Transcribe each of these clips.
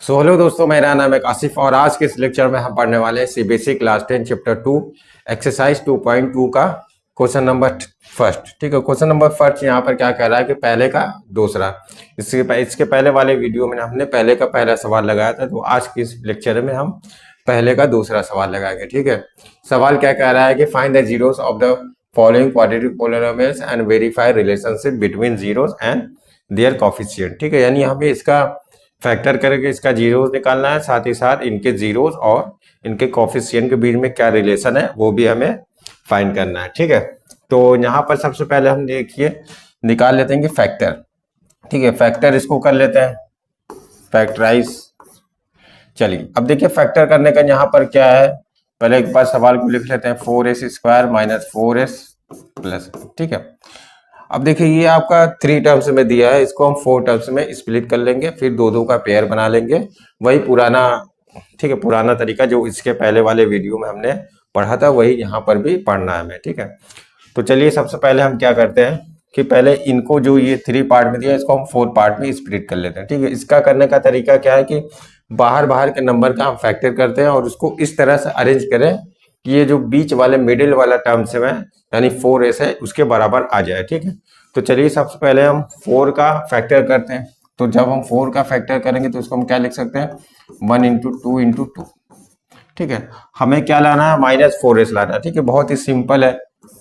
Hello दोस्तों, मेरा नाम है कासिफ और आज के इस लेक्चर में हम पढ़ने वाले हैं सीबीएसई क्लास 10 चैप्टर 2 एक्सरसाइज 2.2 का क्वेश्चन नंबर फर्स्ट। ठीक है, क्वेश्चन नंबर फर्स्ट यहाँ पर क्या कह रहा है कि पहले का दूसरा। इसके पहले वाले वीडियो में हमने पहले का पहला सवाल लगाया था, तो आज के इस लेक्चर में हम पहले का दूसरा सवाल लगाएंगे। ठीक है, सवाल क्या कह रहा है कि find the zeros of the following quadratic polynomials and verify relationship between zeros and their coefficient. ठीक है, यानी हमें इसका फैक्टर करके इसका जीरोस निकालना है, साथ ही साथ इनके जीरोस और इनके कोफिशिएंट के बीच में क्या रिलेशन है वो भी हमें फाइंड करना है। ठीक है, तो यहाँ पर सबसे पहले हम देखिए निकाल लेते हैं कि फैक्टर। ठीक है, फैक्टर इसको कर लेते हैं फैक्टराइज। चलिए अब देखिए फैक्टर करने का यहाँ पर क्या है, पहले एक बार सवाल को लिख लेते हैं 4s² माइनस 4s प्लस। ठीक है, अब देखिए ये आपका 3 टर्म्स में दिया है, इसको हम 4 टर्म्स में स्प्लिट कर लेंगे, फिर दो दो का पेयर बना लेंगे। वही पुराना, ठीक है, पुराना तरीका जो इसके पहले वाले वीडियो में हमने पढ़ा था वही यहाँ पर भी पढ़ना है हमें। ठीक है, तो चलिए सबसे पहले हम क्या करते हैं कि पहले इनको जो ये 3 पार्ट में दिया इसको हम 4 पार्ट में स्प्लिट कर लेते हैं। ठीक है, इसका करने का तरीका क्या है कि बाहर बाहर के नंबर का हम फैक्टर करते हैं और उसको इस तरह से अरेंज करें कि ये जो बीच वाले मिडिल वाला टर्म से यानी 4s है उसके बराबर आ जाए। ठीक है, तो चलिए सबसे पहले हम 4 का फैक्टर करते हैं। तो जब हम 4 का फैक्टर करेंगे तो उसको हम क्या लिख सकते हैं 1 इंटू 2 इंटू 2। ठीक है, हमें क्या लाना है -4s लाना है। ठीक है, बहुत ही सिंपल है,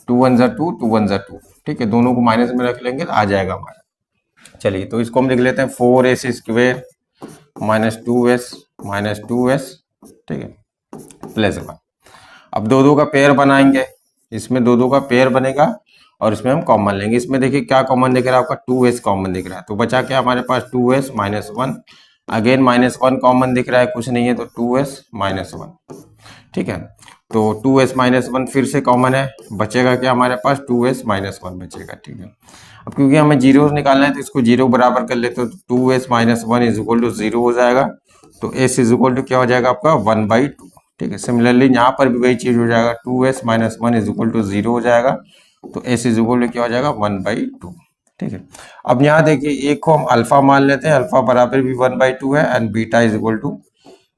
2 1 जा 2 2 1 जा 2। ठीक है, दोनों को माइनस में रख लेंगे तो आ जाएगा हमारा। चलिए तो इसको हम लिख लेते हैं 4s² माइनस 2s। ठीक है, प्लस 1। अब दो दो का पेयर बनाएंगे, इसमें दो दो का पेयर बनेगा और इसमें हम कॉमन लेंगे। इसमें देखिए क्या कॉमन दिख रहा है आपका 2s कॉमन दिख रहा है, तो बचा क्या हमारे पास 2s माइनस 1। अगेन -1 कॉमन दिख रहा है, कुछ नहीं है तो 2s माइनस 1। ठीक है, तो 2s माइनस 1 फिर से कॉमन है, बचेगा क्या हमारे पास 2s माइनस 1 बचेगा। ठीक है, अब क्योंकि हमें जीरो निकालना है तो इसको जीरो बराबर कर लेते, तो 2s minus 1 is equal to 0 हो जाएगा, तो s इज इक्वल टू क्या हो जाएगा आपका 1/2। ठीक है, सिमिलरली यहाँ पर भी वही चीज हो जाएगा, 2s minus 1 is equal to 0 हो जाएगा, तो s इज इक्वल टू क्या हो जाएगा 1/2। ठीक है, अब यहाँ देखिए एक को हम अल्फा मान लेते हैं, अल्फा बराबर भी 1/2 है, and beta is equal to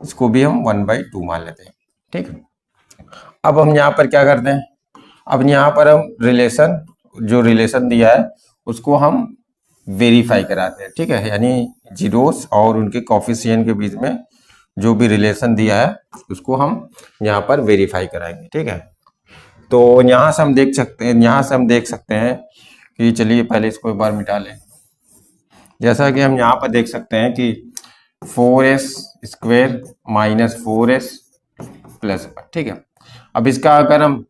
इसको भी हम 1/2 मान लेते हैं। ठीक है, अब हम यहाँ पर क्या करते हैं, अब यहाँ पर हम जो रिलेशन दिया है उसको हम वेरीफाई कराते हैं। ठीक है, यानी जीरोस और उनके कोफिशिएंट के बीच में जो भी रिलेशन दिया है उसको हम यहाँ पर वेरीफाई कराएंगे। ठीक है, तो यहाँ से हम देख सकते हैं कि चलिए पहले इसको एक बार मिटा लें। जैसा कि हम यहाँ पर देख सकते हैं कि 4s² माइनस 4s प्लस 1। ठीक है, अब इसका अगर हम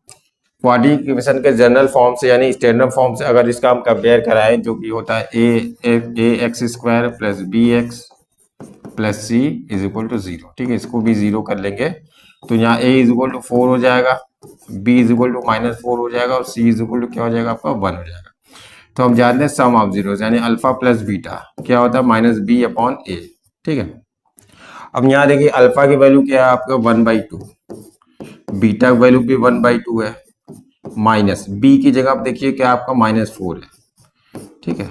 क्वाड्रिकेशन के जनरल फॉर्म से यानी स्टैंडर्ड फॉर्म से अगर इसका हम कंपेयर कराएं, जो कि होता है ax² plus bx plus c is equal to 0। ठीक है, इसको भी 0 कर लेंगे तो यहाँ a इज इक्वल टू 4 हो जाएगा, b इज इक्वल टू -4 हो जाएगा और c इज इक्वल टू क्या हो जाएगा आपका 1 हो जाएगा। तो हम जानते हैं सम ऑफ जीरोस यानी अल्फा प्लस बीटा क्या होता है -b/a। ठीक है, अब यहाँ देखिए अल्फा की वैल्यू क्या है आपका 1/2, बीटा की वैल्यू भी 1/2 है, माइनस b की जगह आप देखिए क्या आपका -4 है। ठीक है,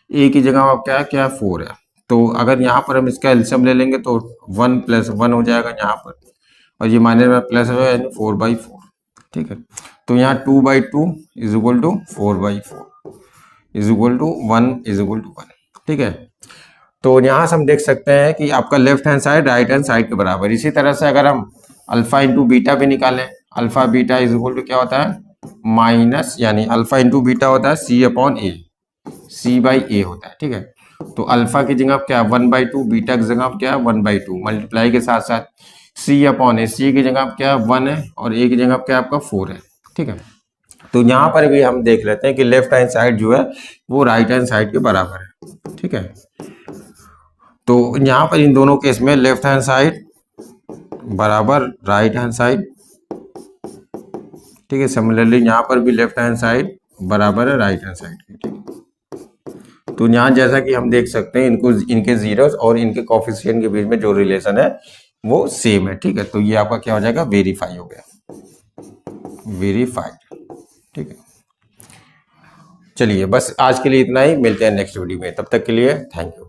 a की जगह आप क्या है 4 है, तो अगर यहाँ पर हम इसका एलसीएम ले लेंगे तो 1 + 1 हो जाएगा यहाँ पर, और ये माइनस में प्लस है यानी 4/4। ठीक है, तो यहाँ 2/2 is equal to 4/4 is equal to 1 is equal to 1। ठीक है, तो यहाँ से हम देख सकते हैं कि आपका left hand side right hand side के बराबर। इसी तरह से अगर हम अल्फा इंटू बीटा भी निकालें, alpha beta is equal to क्या होता है माइनस, यानी अल्फा इंटू बीटा होता है c/a, c/a होता है। ठीक है, तो अल्फा की जगह क्या 1/2, बीटा की जगह क्या 1/2, मल्टीप्लाई के साथ साथ c/a, c की जगह क्या 1 है और a की जगह क्या आपका 4 है। ठीक है, तो यहाँ पर भी हम देख लेते हैं कि लेफ्ट हैंड साइड जो है वो राइट हैंड साइड के बराबर है। ठीक है, तो यहाँ पर इन दोनों केस में लेफ्ट हैंड साइड बराबर राइट हैंड साइड। ठीक है, सिमिलरली यहाँ पर भी लेफ्ट हैंड साइड बराबर है राइट हैंड साइड के। ठीक है, तो यहाँ जैसा कि हम देख सकते हैं इनके जीरोस और इनके कोफिशिएंट के बीच में जो रिलेशन है वो सेम है। ठीक है, तो ये आपका क्या हो जाएगा वेरीफाई हो गया, वेरीफाइड। ठीक है, चलिए बस आज के लिए इतना ही, मिलते हैं नेक्स्ट वीडियो में, तब तक के लिए थैंक यू।